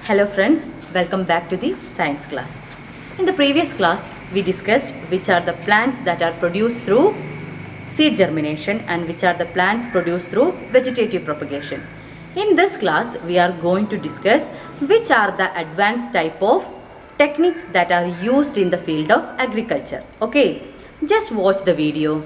Hello friends, welcome back to the science class. In the previous class, we discussed which are the plants that are produced through seed germination and which are the plants produced through vegetative propagation. In this class, we are going to discuss which are the advanced type of techniques that are used in the field of agriculture. Okay, just watch the video.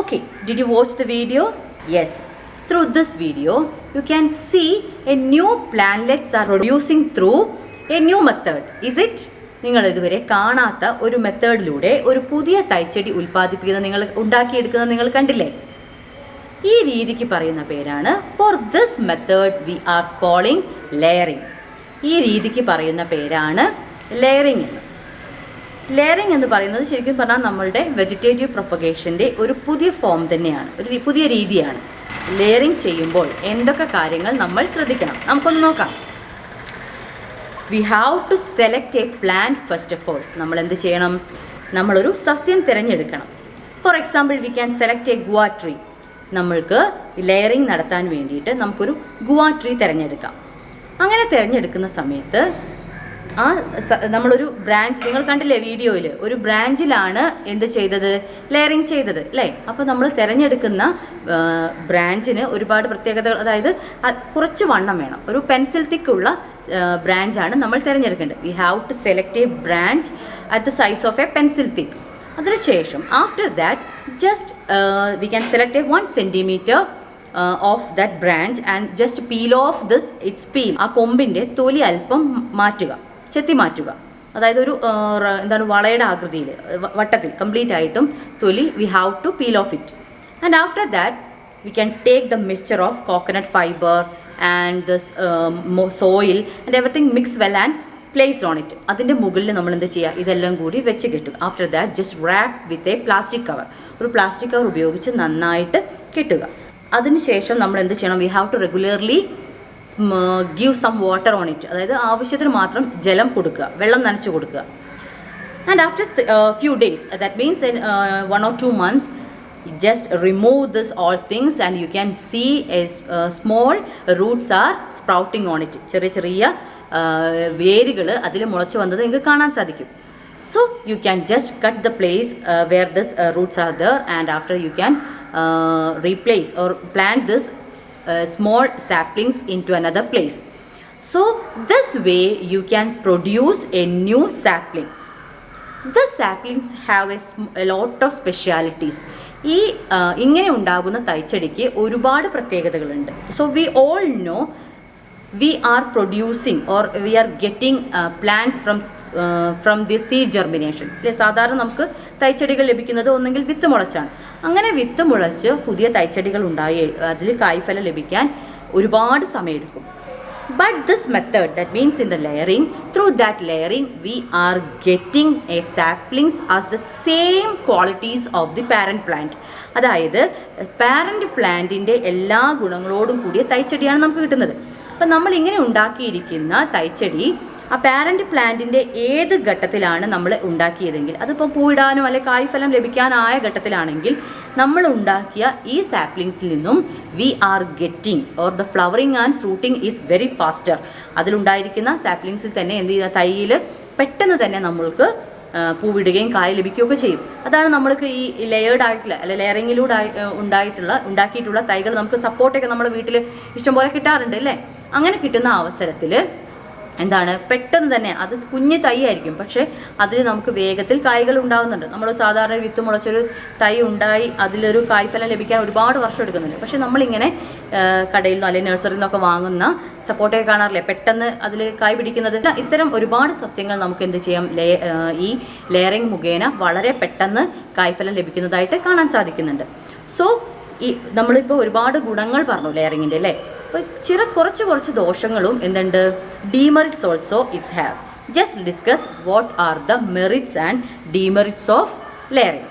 Okay, did you watch the video? Yes. Through this video, you can see a new plantlets are producing through a new method. Is it? നിങ്ങൾ ഇതുവരെ കാണാത്ത ഒരു മെത്തേഡിലൂടെ ഒരു പുതിയ തൈച്ചെടി ഉൽപ്പാദിപ്പിക്കുന്നത് ഉണ്ടാക്കിയെടുക്കുന്നത് നിങ്ങൾ കണ്ടില്ലേ? ഈ രീതിക്ക് പറയുന്ന പേരാണ് for this method V are calling layering. ഈ രീതിക്ക് പറയുന്ന പേരാണ് ലെയറിംഗ് എന്ന്. ലെയറിംഗ് എന്ന് പറയുന്നത് ശരിക്കും പറഞ്ഞാൽ നമ്മളുടെ വെജിറ്റേറ്റീവ് പ്രൊപ്പഗേഷൻ്റെ ഒരു പുതിയ ഫോം തന്നെയാണ്, ഒരു പുതിയ രീതിയാണ്. ലെയറിംഗ് ചെയ്യുമ്പോൾ എന്തൊക്കെ കാര്യങ്ങൾ നമ്മൾ ശ്രദ്ധിക്കണം നമുക്കൊന്ന് നോക്കാം. We have to select a plant first of all. നമ്മൾ എന്ത് ചെയ്യണം? നമ്മളൊരു സസ്യം തിരഞ്ഞെടുക്കണം. For example we can select a guava tree. നമ്മൾക്ക് ലെയറിംഗ് നടത്താൻ വേണ്ടിയിട്ട് നമുക്കൊരു ഗുവാ ട്രീ തിരഞ്ഞെടുക്കാം. അങ്ങനെ തിരഞ്ഞെടുക്കുന്ന സമയത്ത് നമ്മളൊരു ബ്രാഞ്ച്, നിങ്ങൾ കണ്ടില്ലേ വീഡിയോയിൽ, ഒരു ബ്രാഞ്ചിലാണ് എന്ത് ചെയ്തത്? ലെയറിങ് ചെയ്തത് അല്ലേ? അപ്പോൾ നമ്മൾ തിരഞ്ഞെടുക്കുന്ന ബ്രാഞ്ചിന് ഒരുപാട് പ്രത്യേകതകൾ, അതായത് കുറച്ച് വണ്ണം വേണം, ഒരു പെൻസിൽ തിക്കുള്ള ബ്രാഞ്ചാണ് നമ്മൾ തിരഞ്ഞെടുക്കേണ്ടത്. We have to select a branch at the size of a pencil thick. അതിനുശേഷം after that just we can select a 1 centimeter of that branch and just peel off this its peel. ആ കൊമ്പിൻ്റെ തൊലി അല്പം മാറ്റുക, ചെത്തി മാറ്റുക. അതായത് ഒരു എന്താണ് വളയുടെ ആകൃതിയിൽ വട്ടത്തിൽ കംപ്ലീറ്റ് ആയിട്ടും തൊലി we have to peel off it. And after that we can take the mixture of coconut fiber and this soil and everything mix well and placed on it. അതിൻ്റെ മുകളിൽ നമ്മൾ എന്ത് ചെയ്യുക, ഇതെല്ലാം കൂടി വെച്ച് കെട്ടുക. After that just wrap with a plastic cover. ഒരു പ്ലാസ്റ്റിക് കവർ ഉപയോഗിച്ച് നന്നായിട്ട് കെട്ടുക. അതിനുശേഷം നമ്മൾ എന്ത് ചെയ്യണം, we have to regularly give some water on it. അതായത് ആവശ്യത്തിന് മാത്രം ജലം കൊടുക്കുക, വെള്ളം നനച്ച് കൊടുക്കുക. And after few days, that means in 1 or 2 months, just remove this all things and you can see small roots are sprouting on it. ചെറിയ ചെറിയ വേരുകൾ അതിൽ മുളച്ച് വന്നത് നിങ്ങൾക്ക് കാണാൻ സാധിക്കും. So you can just cut the place where this roots are there, and after you can replace or plant this small saplings into another place. So this way you can produce a new saplings. The saplings have a lot of specialities. ഈ ഇങ്ങനെ ഉണ്ടാകുന്ന തൈച്ചെടിക്ക് ഒരുപാട് പ്രത്യേകതകളുണ്ട്. So we all know we are producing or we are getting plants from the seed germination. അല്ലെ, സാധാരണ നമുക്ക് തൈച്ചെടികൾ ലഭിക്കുന്നത് ഒന്നെങ്കിൽ വിത്ത് മുളച്ചാണ്. അങ്ങനെ വിത്ത് മുളച്ച് പുതിയ തൈച്ചെടികൾ ഉണ്ടായി അതിൽ കായ്ഫലം ലഭിക്കാൻ ഒരുപാട് സമയമെടുക്കും. But this method, that means in the layering, through that layering we are getting a saplings as the same qualities of the parent plant. അതായത് പാരന്റ് പ്ലാന്റിൻ്റെ എല്ലാ ഗുണങ്ങളോടും കൂടിയ തൈച്ചെടിയാണ് നമുക്ക് കിട്ടുന്നത്. അപ്പം നമ്മൾ ഇങ്ങനെ ഉണ്ടാക്കിയിരിക്കുന്ന തൈച്ചെടി ആ പാരന്റ് പ്ലാന്റിൻ്റെ ഏത് ഘട്ടത്തിലാണ് നമ്മൾ ഉണ്ടാക്കിയതെങ്കിൽ, അതിപ്പോൾ പൂയിടാനോ അല്ലെങ്കിൽ കായ്ഫലം ലഭിക്കാനായ ഘട്ടത്തിലാണെങ്കിൽ നമ്മൾ ഉണ്ടാക്കിയ ഈ സാപ്ലിങ്സിൽ നിന്നും we are getting or the flowering and fruiting is very faster. അതിലുണ്ടായിരിക്കുന്ന സാപ്ലിങ്സിൽ തന്നെ എന്ത് ചെയ്യുക, തൈയിൽ പെട്ടെന്ന് തന്നെ നമ്മൾക്ക് പൂവിടുകയും കായ് ലഭിക്കുകയൊക്കെ ചെയ്യും. അതാണ് നമ്മൾക്ക് ഈ ലെയേർഡ് ആയിട്ടുള്ള അല്ലെ ലെയറിങ്ങിലൂടെ ഉണ്ടാക്കിയിട്ടുള്ള തൈകൾ നമുക്ക് സപ്പോർട്ടൊക്കെ നമ്മുടെ വീട്ടിൽ ഇഷ്ടംപോലെ കിട്ടാറുണ്ട് അല്ലേ. അങ്ങനെ കിട്ടുന്ന അവസരത്തിൽ എന്താണ്, പെട്ടെന്ന് തന്നെ അത് കുഞ്ഞു തൈ ആയിരിക്കും, പക്ഷേ അതിൽ നമുക്ക് വേഗത്തിൽ കായ്കൾ ഉണ്ടാകുന്നുണ്ട്. നമ്മൾ സാധാരണ വിത്ത് മുളച്ചൊരു തൈ ഉണ്ടായി അതിലൊരു കായ്ഫലം ലഭിക്കാൻ ഒരുപാട് വർഷം എടുക്കുന്നുണ്ട്. പക്ഷേ നമ്മളിങ്ങനെ കടയിൽ നിന്നോ അല്ലെങ്കിൽ നഴ്സറിയിൽ നിന്നൊക്കെ വാങ്ങുന്ന സപ്പോർട്ടൊക്കെ കാണാറില്ലേ, പെട്ടെന്ന് അതിൽ കായ് പിടിക്കുന്നത്. ഇത്തരം ഒരുപാട് സസ്യങ്ങൾ നമുക്ക് എന്ത് ചെയ്യാം, ഈ ലെയറിങ് മുഖേന വളരെ പെട്ടെന്ന് കായ്ഫലം ലഭിക്കുന്നതായിട്ട് കാണാൻ സാധിക്കുന്നുണ്ട്. സോ ഈ നമ്മളിപ്പോൾ ഒരുപാട് ഗുണങ്ങൾ പറഞ്ഞു ലെയറിങ്ങിൻ്റെ അല്ലേ. അപ്പോൾ കുറച്ച് ദോഷങ്ങളും എന്തുണ്ട്, demerits also it's has. Just discuss what are the merits and demerits of layering.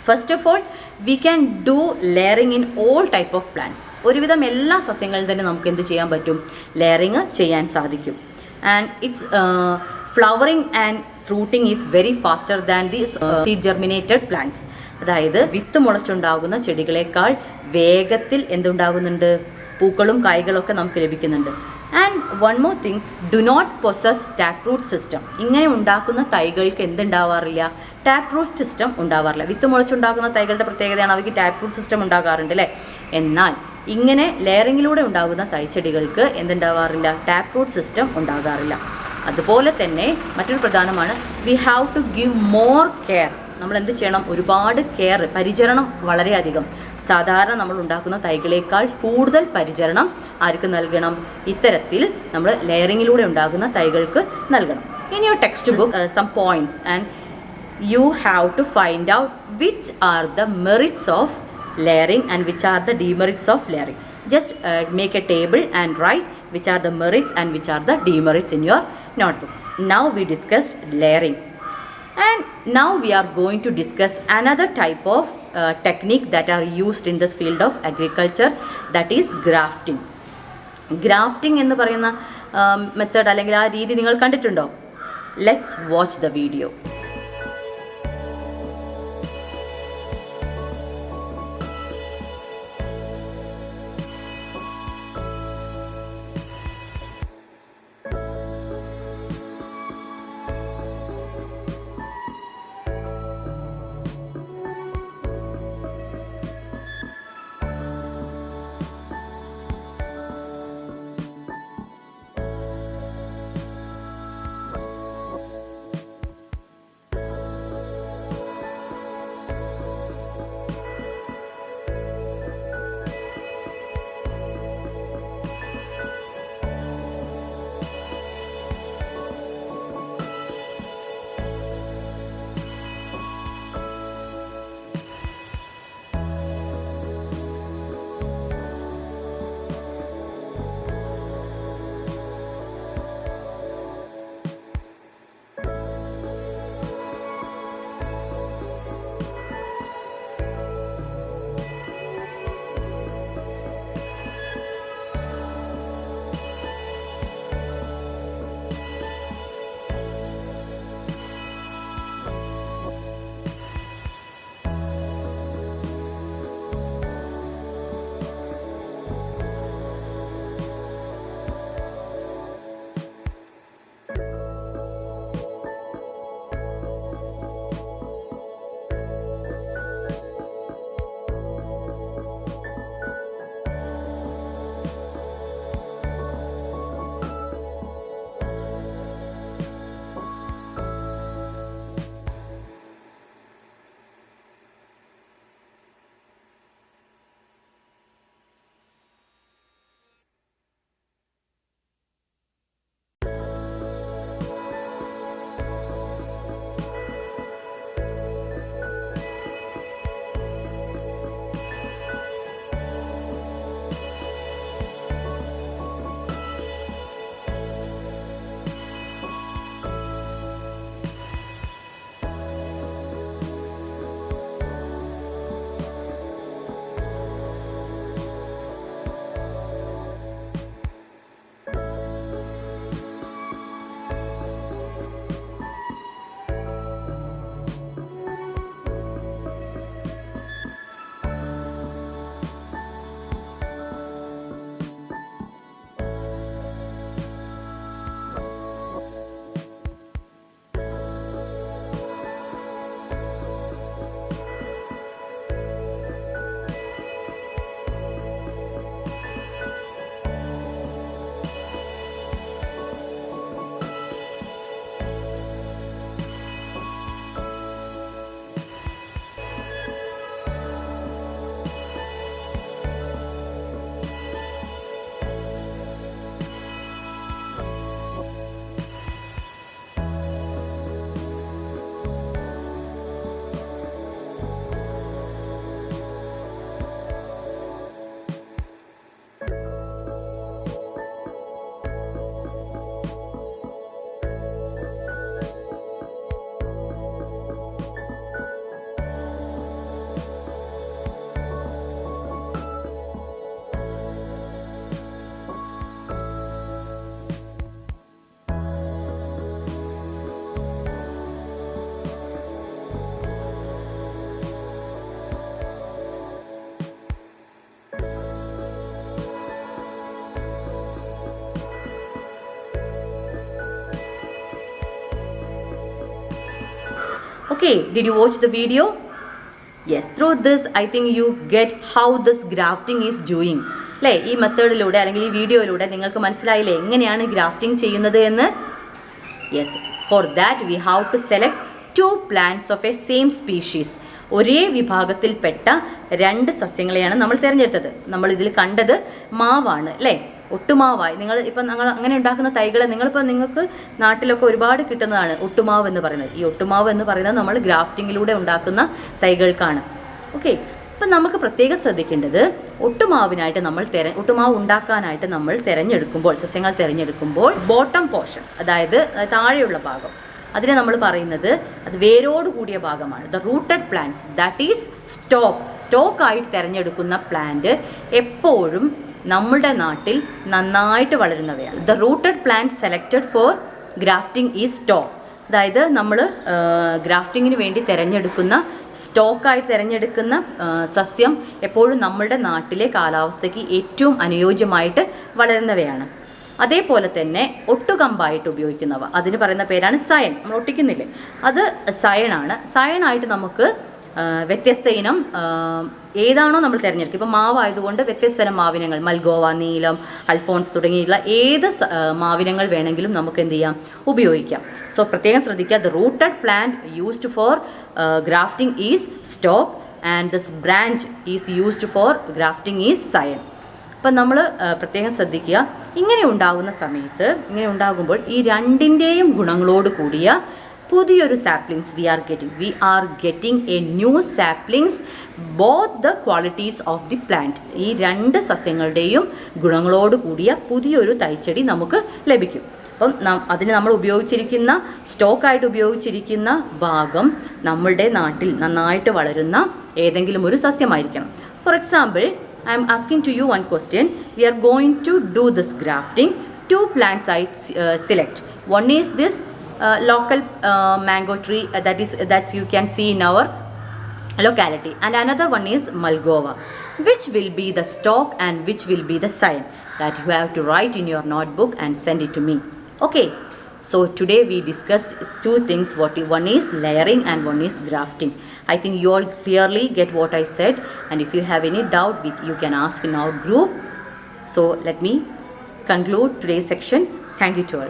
First of all, we can do layering in all type of plants. ഒരുവിധം എല്ലാ സസ്യങ്ങളിലും തന്നെ നമുക്ക് എന്ത് ചെയ്യാൻ പറ്റും, ലെയറിങ് ചെയ്യാൻ സാധിക്കും. And its flowering and fruiting is very faster than the seed germinated plants. അതായത് വിത്ത് മുളച്ചുണ്ടാകുന്ന ചെടികളെക്കാൾ വേഗത്തിൽ എന്തുണ്ടാകുന്നുണ്ട്, പൂക്കളും കായ്കളൊക്കെ നമുക്ക് ലഭിക്കുന്നുണ്ട്. And one more thing, do not possess tap root system. ഇങ്ങനെ ഉണ്ടാക്കുന്ന തൈകൾക്ക് എന്തുണ്ടാവാറില്ല, ടാപ്പ് റൂട്ട് സിസ്റ്റം ഉണ്ടാവാറില്ല. വിത്ത് മുളച്ചുണ്ടാക്കുന്ന തൈകളുടെ പ്രത്യേകതയാണ് അവയ്ക്ക് ടാപ്പ് റൂട്ട് സിസ്റ്റം ഉണ്ടാകാറുണ്ട് അല്ലേ. എന്നാൽ ഇങ്ങനെ ലെയറിങ്ങിലൂടെ ഉണ്ടാകുന്ന തൈച്ചെടികൾക്ക് എന്തുണ്ടാവാറില്ല, ടാപ്പ് റൂട്ട് സിസ്റ്റം ഉണ്ടാകാറില്ല. അതുപോലെ തന്നെ മറ്റൊരു പ്രധാനമാണ്, we have to give more care. നമ്മൾ എന്ത് ചെയ്യണം, ഒരുപാട് കെയർ, പരിചരണം വളരെയധികം. സാധാരണ നമ്മൾ ഉണ്ടാക്കുന്ന തൈകളേക്കാൾ കൂടുതൽ പരിചരണം ആർക്ക് നൽകണം, ഇത്തരത്തിൽ നമ്മൾ ലെയറിങ്ങിലൂടെ ഉണ്ടാകുന്ന തൈകൾക്ക് നൽകണം. In your text book some points and you have to find out which are the merits of layering and which are the demerits of layering. Just make a table and write which are the merits and which are the demerits in your notebook. Now we discussed layering, and now we are going to discuss another type of technique that are used in this field of agriculture, that is grafting. Grafting എന്ന് പറയുന്ന method അല്ലെങ്കിൽ ആ രീതി നിങ്ങൾ കണ്ടിട്ടുണ്ടോ? Let's watch the video. Okay, did you watch the video? Yes, through this I think you get how this grafting is doing. അല്ലേ, ഈ മെത്തേഡിലൂടെ അല്ലെങ്കിൽ ഈ വീഡിയോയിലൂടെ നിങ്ങൾക്ക് മനസ്സിലായില്ലേ എങ്ങനെയാണ് ഗ്രാഫ്റ്റിംഗ് ചെയ്യുന്നത് എന്ന്? Yes, for that we have to select 2 plants of a same species. ഒരേ വിഭാഗത്തിൽപ്പെട്ട 2 സസ്യങ്ങളെയാണ് നമ്മൾ തിരഞ്ഞെടുത്തത്. നമ്മൾ ഇതിൽ കണ്ടത് മാവാണ് അല്ലേ, ഒട്ടുമാവായി. നിങ്ങൾ ഇപ്പം ഞങ്ങൾ അങ്ങനെ ഉണ്ടാക്കുന്ന തൈകൾ നിങ്ങൾക്ക് നാട്ടിലൊക്കെ ഒരുപാട് കിട്ടുന്നതാണ് ഒട്ടുമാവ് എന്ന് പറയുന്നത്. ഈ ഒട്ടുമാവ് എന്ന് പറയുന്നത് നമ്മൾ ഗ്രാഫ്റ്റിങ്ങിലൂടെ ഉണ്ടാക്കുന്ന തൈകൾക്കാണ്. ഓക്കെ, അപ്പം നമുക്ക് പ്രത്യേകം ശ്രദ്ധിക്കേണ്ടത് ഒട്ടുമാവിനായിട്ട് ഒട്ടുമാവ് ഉണ്ടാക്കാനായിട്ട് നമ്മൾ സസ്യങ്ങൾ തിരഞ്ഞെടുക്കുമ്പോൾ ബോട്ടം പോർഷൻ, അതായത് താഴെയുള്ള ഭാഗം, അതിനെ നമ്മൾ പറയുന്നത് അത് വേരോട് കൂടിയ ഭാഗമാണ്. The rooted plants, that is സ്റ്റോക്കായിട്ട് തിരഞ്ഞെടുക്കുന്ന പ്ലാന്റ് എപ്പോഴും നമ്മുടെ നാട്ടിൽ നന്നായിട്ട് വളരുന്നവയാണ്. The rooted plant selected for grafting is stock. അതായത് നമ്മൾ ഗ്രാഫ്റ്റിങ്ങിന് വേണ്ടി സ്റ്റോക്കായിട്ട് തിരഞ്ഞെടുക്കുന്ന സസ്യം എപ്പോഴും നമ്മളുടെ നാട്ടിലെ കാലാവസ്ഥയ്ക്ക് ഏറ്റവും അനുയോജ്യമായിട്ട് വളരുന്നവയാണ്. അതേപോലെ തന്നെ ഒട്ടുകമ്പായിട്ട് ഉപയോഗിക്കുന്നവ, അതിന് പറയുന്ന പേരാണ് സയൺ. നമ്മൾ ഒട്ടിക്കുന്നില്ലേ, അത് സയണാണ്. സയണായിട്ട് നമുക്ക് വ്യത്യസ്ത ഇനം ഏതാണോ നമ്മൾ തിരഞ്ഞെടുക്കുക. ഇപ്പം മാവായതുകൊണ്ട് വ്യത്യസ്ത തരം മാവിനങ്ങൾ, മൽഗോവ, നീലം, അൽഫോൺസ് തുടങ്ങിയുള്ള ഏത് മാവിനങ്ങൾ വേണമെങ്കിലും നമുക്ക് എന്ത് ചെയ്യാം, ഉപയോഗിക്കാം. സോ പ്രത്യേകം ശ്രദ്ധിക്കുക, the rooted plant used for grafting is stock and this branch is used for grafting is scion. അപ്പം നമ്മൾ പ്രത്യേകം ശ്രദ്ധിക്കുക, ഇങ്ങനെ ഉണ്ടാകുമ്പോൾ ഈ രണ്ടിൻ്റെയും ഗുണങ്ങളോട് കൂടിയ പുതിയൊരു saplings we are getting a new saplings both the qualities of the plant. ഈ 2 സസ്യങ്ങളുടെയും ഗുണങ്ങളോട് കൂടിയ പുതിയൊരു തൈച്ചെടി നമുക്ക് ലഭിക്കും. അപ്പം അതിന് നമ്മൾ സ്റ്റോക്കായിട്ട് ഉപയോഗിച്ചിരിക്കുന്ന ഭാഗം നമ്മളുടെ നാട്ടിൽ നന്നായിട്ട് വളരുന്ന ഏതെങ്കിലും ഒരു സസ്യമായിരിക്കണം. For example, I am asking to you one question. We are going to do this grafting. 2 plants I select. One is this local mango tree that you can see in our locality, and another one is Malgova. Which will be the stock and which will be the sign? That you have to write in your notebook and send it to me. Okay. So today we discussed 2 things. One is layering and one is grafting. I think you all clearly get what I said, and if you have any doubt you can ask in our group. So let me conclude today's section. Thank you to all.